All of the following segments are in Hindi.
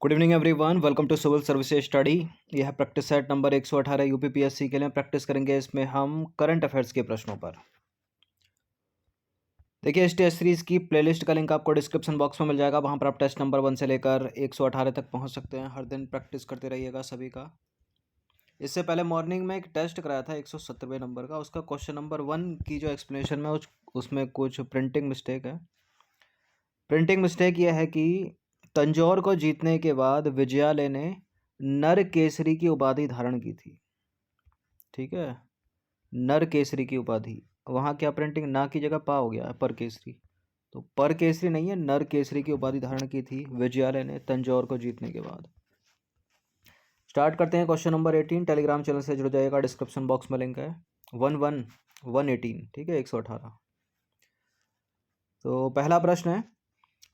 Good evening everyone, welcome to civil services study. यह प्रैक्टिस सेट नंबर 118 यूपीपीएससी के लिए प्रैक्टिस करेंगे। इसमें हम करंट अफेयर्स के प्रश्नों पर देखिए। इस टेस्ट सीरीज की प्लेलिस्ट का लिंक आपको डिस्क्रिप्शन बॉक्स में मिल जाएगा। वहां पर आप टेस्ट नंबर 1 से लेकर 118 तक पहुंच सकते हैं। हर दिन प्रैक्टिस करते रहिएगा सभी का। इससे पहले मॉर्निंग में एक टेस्ट कराया था 170 नंबर का। उसका क्वेश्चन नंबर 1 की जो एक्सप्लेनेशन है उसमें कुछ प्रिंटिंग मिस्टेक है। प्रिंटिंग मिस्टेक यह है कि तंजौर को जीतने के बाद विजयालय ने नर केसरी की उपाधि धारण की थी। ठीक है, नर केसरी की उपाधि। वहाँ क्या प्रिंटिंग ना की जगह पा हो गया पर केसरी, तो पर केसरी नहीं है, नर केसरी की उपाधि धारण की थी विजयालय ने तंजौर को जीतने के बाद। स्टार्ट करते हैं क्वेश्चन नंबर 18। टेलीग्राम चैनल से जुड़ जाएगा, डिस्क्रिप्शन बॉक्स में लिंक है। 118, ठीक है, 118। तो पहला प्रश्न है,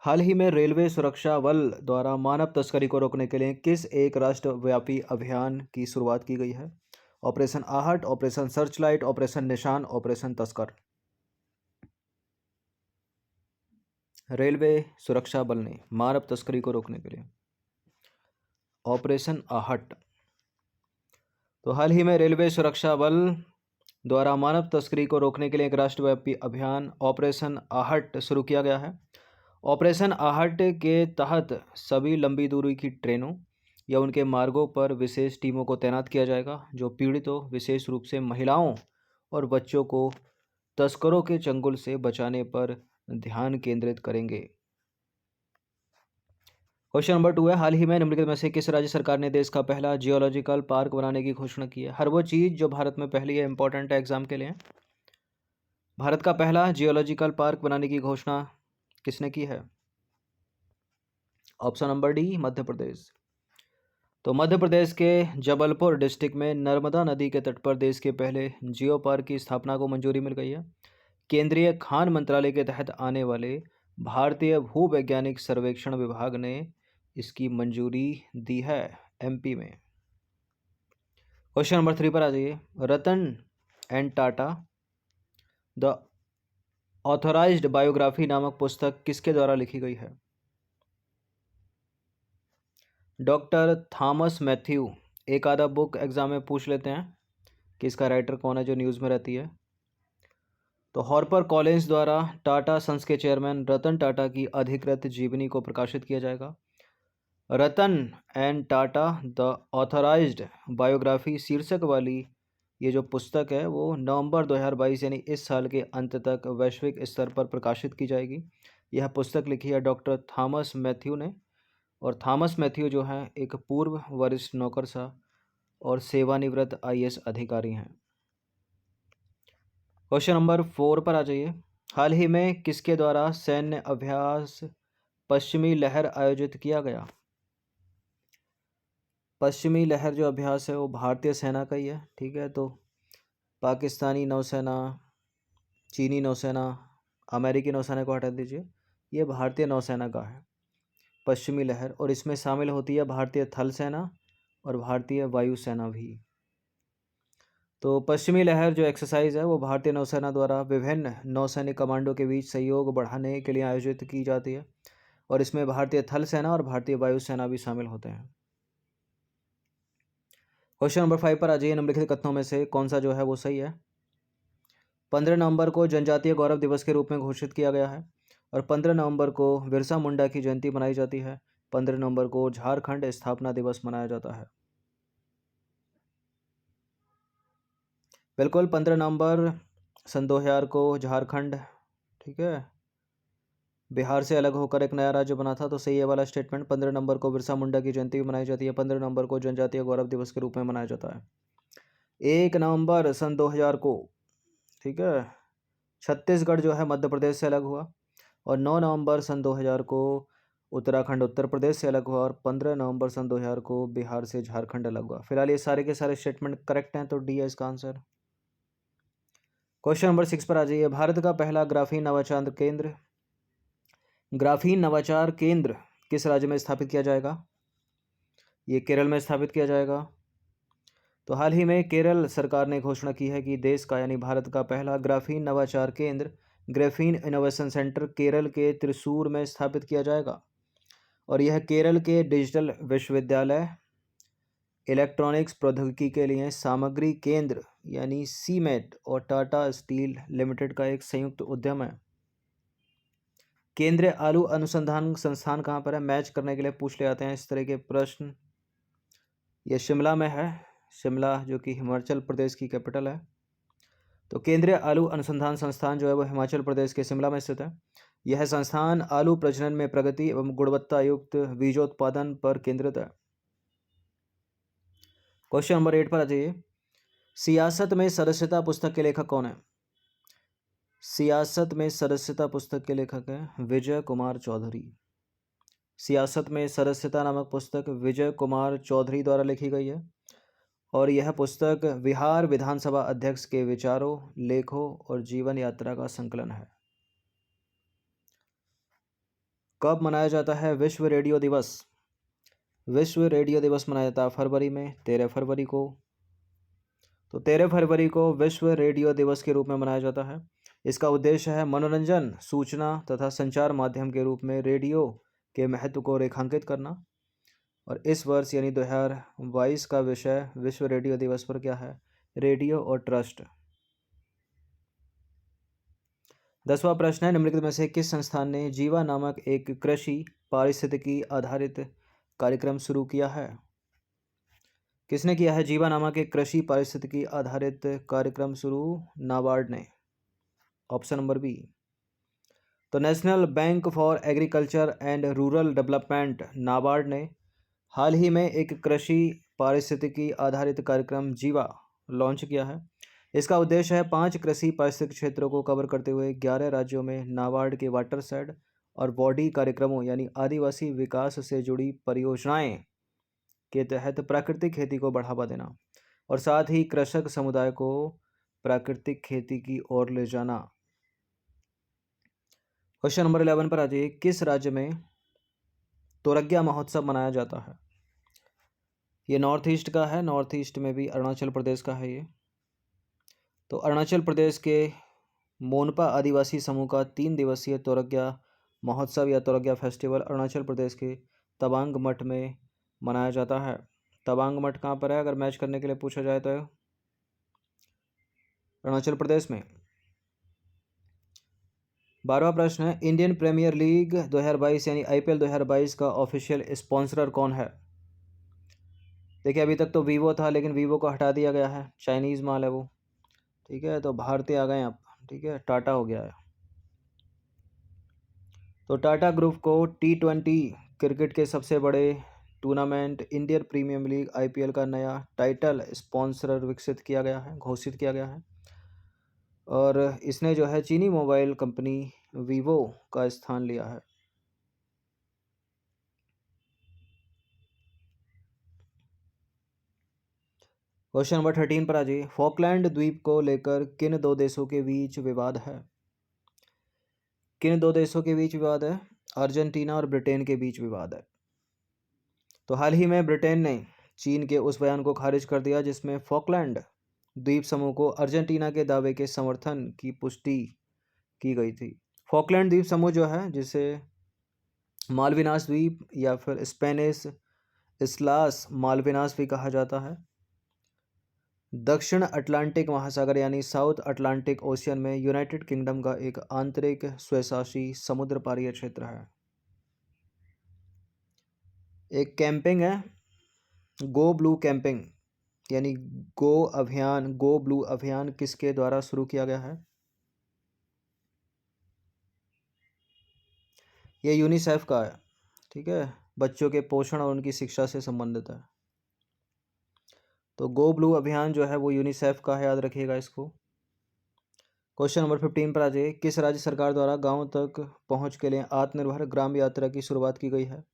हाल ही में रेलवे सुरक्षा बल द्वारा मानव तस्करी को रोकने के लिए किस एक राष्ट्रव्यापी अभियान की शुरुआत की गई है? ऑपरेशन आहट, ऑपरेशन सर्चलाइट, ऑपरेशन निशान, ऑपरेशन तस्कर। रेलवे सुरक्षा बल ने मानव तस्करी को रोकने के लिए ऑपरेशन आहट। तो हाल ही में रेलवे सुरक्षा बल द्वारा मानव तस्करी को रोकने के लिए एक राष्ट्रव्यापी अभियान ऑपरेशन आहट शुरू किया गया है। ऑपरेशन आहट के तहत सभी लंबी दूरी की ट्रेनों या उनके मार्गों पर विशेष टीमों को तैनात किया जाएगा जो पीड़ितों, विशेष रूप से महिलाओं और बच्चों को तस्करों के चंगुल से बचाने पर ध्यान केंद्रित करेंगे। क्वेश्चन नंबर 2 है, हाल ही में निम्नलिखित में से किस राज्य सरकार ने देश का पहला जियोलॉजिकल पार्क बनाने की घोषणा की है? हर वो चीज़ जो भारत में पहली है, इंपॉर्टेंट है एग्जाम के लिए। भारत का पहला जियोलॉजिकल पार्क बनाने की घोषणा किसने की है? Option number D, Madhya Pradesh. तो मध्य प्रदेश के जबलपुर डिस्ट्रिक्ट में नर्मदा नदी के तट पर देश के पहले जियो पार्क की स्थापना को मंजूरी मिल गई है। केंद्रीय खान मंत्रालय के तहत आने वाले भारतीय भूवैज्ञानिक सर्वेक्षण विभाग ने इसकी मंजूरी दी है एमपी में। क्वेश्चन नंबर 3 पर आ जाइए। Ratan and Tata the authorized biography नामक पुस्तक किसके द्वारा लिखी गई है? डॉक्टर थॉमस मैथ्यू। एक आधा बुक एग्जाम में पूछ लेते हैं कि इसका राइटर कौन है जो न्यूज़ में रहती है। तो हार्पर कॉलिंस द्वारा टाटा सन्स के चेयरमैन रतन टाटा की अधिकृत जीवनी को प्रकाशित किया जाएगा। Ratan and Tata the authorized biography शीर्षक वाली ये जो पुस्तक है वो नवंबर 2022 यानी इस साल के अंत तक वैश्विक स्तर पर प्रकाशित की जाएगी। यह पुस्तक लिखी है डॉक्टर थॉमस मैथ्यू ने। और थॉमस मैथ्यू जो हैं एक पूर्व वरिष्ठ नौकरशाह और सेवानिवृत्त आईएएस अधिकारी हैं। क्वेश्चन नंबर 4 पर आ जाइए। हाल ही में किसके द्वारा सैन्य अभ्यास पश्चिमी लहर आयोजित किया गया? पश्चिमी लहर जो अभ्यास है वो भारतीय सेना का ही है। ठीक है, तो पाकिस्तानी नौसेना, चीनी नौसेना, अमेरिकी नौसेना को हटा दीजिए, ये भारतीय नौसेना का है पश्चिमी लहर। और इसमें शामिल होती है भारतीय थल सेना और भारतीय वायुसेना भी। तो पश्चिमी लहर जो एक्सरसाइज है वो भारतीय नौसेना द्वारा विभिन्न नौसैनिक कमांडो के बीच सहयोग बढ़ाने के लिए आयोजित की जाती है और इसमें भारतीय थल सेना और भारतीय वायुसेना भी शामिल होते हैं। क्वेश्चन नंबर 5 पर आ जाइए। निम्नलिखित कथनों में से कौन सा जो है वो सही है? 15 नवंबर को जनजातीय गौरव दिवस के रूप में घोषित किया गया है और 15 नवंबर को बिरसा मुंडा की जयंती मनाई जाती है। 15 नवंबर को झारखंड स्थापना दिवस मनाया जाता है। बिल्कुल, 15 नवंबर सन 2000 को झारखंड, ठीक है, बिहार से अलग होकर एक नया राज्य बना था। तो सही है वाला स्टेटमेंट। 15 नवंबर को बिरसा मुंडा की जयंती भी मनाई जाती है। 15 नवंबर को जनजातीय गौरव दिवस के रूप में मनाया जाता है। 1 नवंबर सन 2000 को, ठीक है, छत्तीसगढ़ जो है मध्य प्रदेश से अलग हुआ और 9 नवंबर सन 2000 को उत्तराखंड उत्तर प्रदेश से अलग हुआ और 15 नवंबर सन 2000 को बिहार से झारखंड अलग हुआ। फिलहाल ये सारे के सारे स्टेटमेंट करेक्ट हैं, तो डी है इसका आंसर। क्वेश्चन नंबर 6 पर आ जाइए। भारत का पहला ग्राफीन नवाचार केंद्र किस राज्य में स्थापित किया जाएगा? ये केरल में स्थापित किया जाएगा। तो हाल ही में केरल सरकार ने घोषणा की है कि देश का यानी भारत का पहला ग्राफीन नवाचार केंद्र ग्राफीन इनोवेशन सेंटर केरल के त्रिशूर में स्थापित किया जाएगा और यह केरल के डिजिटल विश्वविद्यालय इलेक्ट्रॉनिक्स प्रौद्योगिकी के लिए सामग्री केंद्र यानी सीमेट और टाटा स्टील लिमिटेड का एक संयुक्त उद्यम है। केंद्रीय आलू अनुसंधान संस्थान कहाँ पर है? मैच करने के लिए पूछ ले जाते हैं इस तरह के प्रश्न। ये शिमला में है, शिमला जो कि हिमाचल प्रदेश की कैपिटल है। तो केंद्रीय आलू अनुसंधान संस्थान जो है वो हिमाचल प्रदेश के शिमला में स्थित है। यह संस्थान आलू प्रजनन में प्रगति एवं गुणवत्ता युक्त बीजोत्पादन पर केंद्रित है। क्वेश्चन नंबर 8 पर आ जाइए। सियासत में सदस्यता पुस्तक के लेखक कौन है? सियासत में सदस्यता पुस्तक के लेखक हैं विजय कुमार चौधरी। सियासत में सदस्यता नामक पुस्तक विजय कुमार चौधरी द्वारा लिखी गई है और यह पुस्तक बिहार विधानसभा अध्यक्ष के विचारों, लेखों और जीवन यात्रा का संकलन है। कब मनाया जाता है विश्व रेडियो दिवस? विश्व रेडियो दिवस मनाया जाता है फरवरी में, 13 फरवरी को। तो 13 फरवरी को विश्व रेडियो दिवस के रूप में मनाया जाता है। इसका उद्देश्य है मनोरंजन, सूचना तथा संचार माध्यम के रूप में रेडियो के महत्व को रेखांकित करना। और इस वर्ष यानी 2022 का विषय विश्व रेडियो दिवस पर क्या है? रेडियो और ट्रस्ट। 10वां प्रश्न है, निम्नलिखित में से किस संस्थान ने जीवा नामक एक कृषि पारिस्थितिकी आधारित कार्यक्रम शुरू किया है? किसने किया है जीवा नामक एक कृषि पारिस्थितिकी आधारित कार्यक्रम शुरू? नाबार्ड ने। Option number B. तो National Bank for Agriculture and Rural Development NABARD ने हाल ही में एक कृषि पारिस्थितिकी आधारित कार्यक्रम जीवा लॉन्च किया है। इसका उद्देश्य है 5 कृषि पारिस्थितिक क्षेत्रों को कवर करते हुए 11 राज्यों में नाबार्ड के वाटरशेड और बॉडी कार्यक्रमों यानी आदिवासी विकास से जुड़ी परियोजनाएं के तहत प्राकृतिक खेती को बढ़ावा देना और साथ ही कृषक समुदाय को प्राकृतिक खेती की ओर ले जाना। क्वेश्चन नंबर 11 पर आ जाइए। किस राज्य में तोरग्या महोत्सव मनाया जाता है? ये नॉर्थ ईस्ट का है, नॉर्थ ईस्ट में भी अरुणाचल प्रदेश का है ये। तो अरुणाचल प्रदेश के मोनपा आदिवासी समूह का 3 दिवसीय तोरग्या महोत्सव या तोरग्या फेस्टिवल अरुणाचल प्रदेश के तवांग मठ में मनाया जाता है। तवांग मठ कहाँ पर है अगर मैच करने के लिए पूछा जाए तो? अरुणाचल प्रदेश में। 12वां प्रश्न है, इंडियन प्रीमियर लीग 2022 यानी आईपीएल 2022 का ऑफिशियल स्पॉन्सर कौन है? देखिए अभी तक तो वीवो था लेकिन वीवो को हटा दिया गया है, चाइनीज़ माल है वो। ठीक है, तो भारतीय आ गए आप। ठीक है, टाटा हो गया है। तो टाटा ग्रुप को T20 क्रिकेट के सबसे बड़े tournament Indian Premier League IPL का नया टाइटल स्पॉन्सर विकसित किया गया है, घोषित किया गया है। और इसने जो है चीनी मोबाइल कंपनी वीवो का स्थान लिया है। क्वेश्चन नंबर 13 पर आ जाइए। फॉकलैंड द्वीप को लेकर किन 2 देशों के बीच विवाद है? किन 2 देशों के बीच विवाद है? अर्जेंटीना और ब्रिटेन के बीच विवाद है। तो हाल ही में ब्रिटेन ने चीन के उस बयान को खारिज कर दिया जिसमें फॉकलैंड द्वीप समूह को अर्जेंटीना के दावे के समर्थन की पुष्टि की गई थी। फॉकलैंड द्वीप समूह जो है, जिसे मालविनास द्वीप या फिर स्पेनिश इस्लास मालविनास भी कहा जाता है, दक्षिण अटलांटिक महासागर यानी साउथ अटलांटिक ओशियन में यूनाइटेड किंगडम का एक आंतरिक स्वशासी समुद्र पारीय क्षेत्र है। एक कैंपिंग है गो ब्लू कैंपिंग यानी गो ब्लू अभियान किसके द्वारा शुरू किया गया है? ये यूनिसेफ का है। ठीक है, बच्चों के पोषण और उनकी शिक्षा से संबंधित है। तो गो ब्लू अभियान जो है वो यूनिसेफ का है, याद रखिएगा इसको। क्वेश्चन नंबर 15 पर आ जाइए। किस राज्य सरकार द्वारा गांव तक पहुंच के लिए आत्मनिर्भर ग्राम यात्रा की शुरुआत की गई है?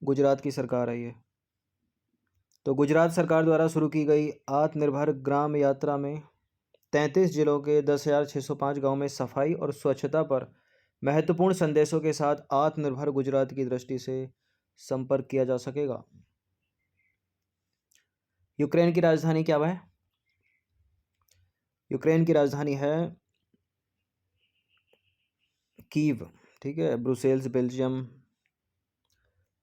गुजरात की सरकार है ये। तो गुजरात सरकार द्वारा शुरू की गई आत्मनिर्भर ग्राम यात्रा में 33 जिलों के 10,605 गाँव में सफाई और स्वच्छता पर महत्वपूर्ण संदेशों के साथ आत्मनिर्भर गुजरात की दृष्टि से संपर्क किया जा सकेगा। यूक्रेन की राजधानी क्या है? यूक्रेन की राजधानी है कीव। ठीक है, ब्रुसेल्स बेल्जियम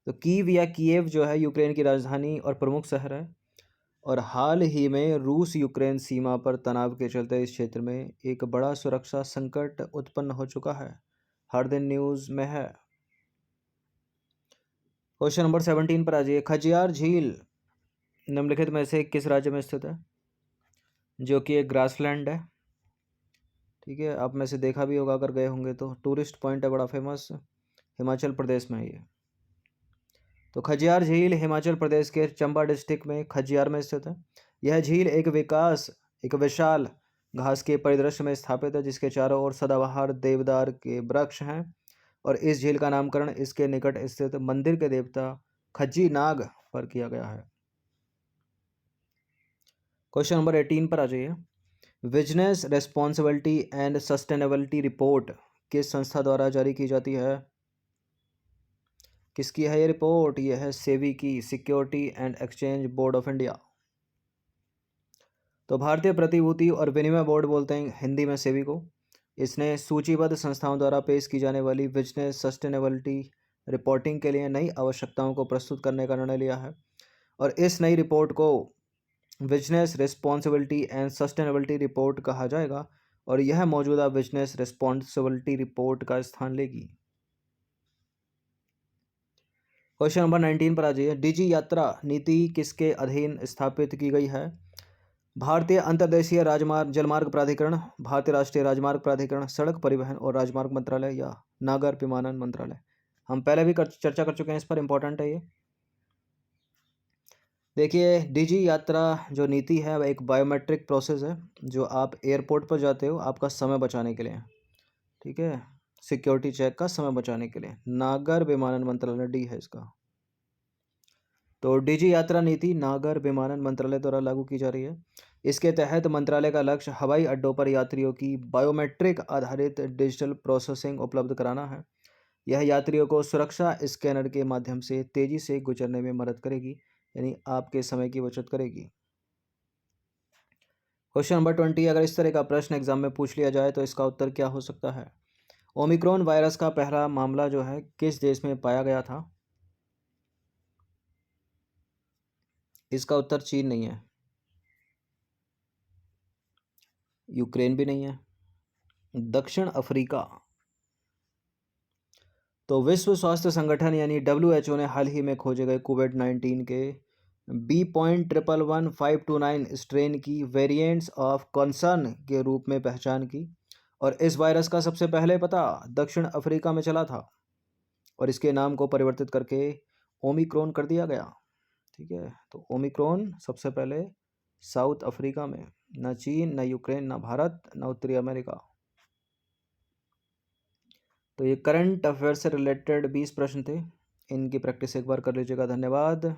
तो कीव या कीव जो है यूक्रेन की राजधानी और प्रमुख शहर है। और हाल ही में रूस यूक्रेन सीमा पर तनाव के चलते इस क्षेत्र में एक बड़ा सुरक्षा संकट उत्पन्न हो चुका है। हर दिन न्यूज़ में है। क्वेश्चन नंबर 17 पर आ जाइए। खजियार झील निम्नलिखित में से किस राज्य में स्थित है? जो कि एक ग्रासलैंड है। ठीक है, आप में से देखा भी होगा अगर गए होंगे तो। टूरिस्ट पॉइंट है बड़ा फेमस, हिमाचल प्रदेश में है ये। तो खजियार झील हिमाचल प्रदेश के चंबा डिस्ट्रिक्ट में खजियार में स्थित है। यह झील एक विशाल घास के परिदृश्य में स्थापित है जिसके चारों ओर सदाबहार देवदार के वृक्ष हैं। और इस झील का नामकरण इसके निकट स्थित मंदिर के देवता खज्जी नाग पर किया गया है। क्वेश्चन नंबर 18 पर आ जाइए। Business responsibility and sustainability report किस संस्था द्वारा जारी की जाती है? किसकी है ये रिपोर्ट? ये है सेबी की, security and exchange board of India. तो भारतीय प्रतिभूति और विनिमय बोर्ड बोलते हैं हिंदी में सेबी को। इसने सूचीबद्ध संस्थाओं द्वारा पेश की जाने वाली बिजनेस सस्टेनेबिलिटी रिपोर्टिंग के लिए नई आवश्यकताओं को प्रस्तुत करने का निर्णय लिया है। और इस नई रिपोर्ट को business responsibility and sustainability report कहा जाएगा और यह मौजूदा बिजनेस रिस्पॉन्सिबिलिटी रिपोर्ट का स्थान लेगी। क्वेश्चन नंबर 19 पर आ जाइए। डिजी यात्रा नीति किसके अधीन स्थापित की गई है? भारतीय अंतर्देशीय राजमार्ग जलमार्ग प्राधिकरण, भारतीय राष्ट्रीय राजमार्ग प्राधिकरण, सड़क परिवहन और राजमार्ग मंत्रालय या नागर विमानन मंत्रालय। हम पहले भी चर्चा कर चुके हैं इस पर, इंपॉर्टेंट है ये। देखिए, डिजी यात्रा जो नीति है वह एक बायोमेट्रिक प्रोसेस है जो आप एयरपोर्ट पर जाते हो आपका समय बचाने के लिए। ठीक है, सिक्योरिटी चेक का समय बचाने के लिए। नागर विमानन मंत्रालय डी है इसका। तो डिजी यात्रा नीति नागर विमानन मंत्रालय द्वारा लागू की जा रही है। इसके तहत मंत्रालय का लक्ष्य हवाई अड्डों पर यात्रियों की बायोमेट्रिक आधारित डिजिटल प्रोसेसिंग उपलब्ध कराना है। यह यात्रियों को सुरक्षा स्कैनर के माध्यम से तेजी से गुजरने में मदद करेगी, यानी आपके समय की बचत करेगी। क्वेश्चन नंबर 20, अगर इस तरह का प्रश्न एग्जाम में पूछ लिया जाए तो इसका उत्तर क्या हो सकता है? ओमिक्रॉन वायरस का पहला मामला जो है किस देश में पाया गया था? इसका उत्तर चीन नहीं है, यूक्रेन भी नहीं है, दक्षिण अफ्रीका। तो विश्व स्वास्थ्य संगठन यानी WHO ने हाल ही में खोजे गए कोविड-19 के B.1111529 स्ट्रेन की वेरिएंट्स ऑफ कंसर्न के रूप में पहचान की। और इस वायरस का सबसे पहले पता दक्षिण अफ्रीका में चला था और इसके नाम को परिवर्तित करके ओमिक्रॉन कर दिया गया। ठीक है, तो ओमिक्रॉन सबसे पहले साउथ अफ्रीका में, ना चीन, ना यूक्रेन, ना भारत, ना उत्तरी अमेरिका। तो ये करंट अफेयर से रिलेटेड 20 प्रश्न थे, इनकी प्रैक्टिस एक बार कर लीजिएगा। धन्यवाद।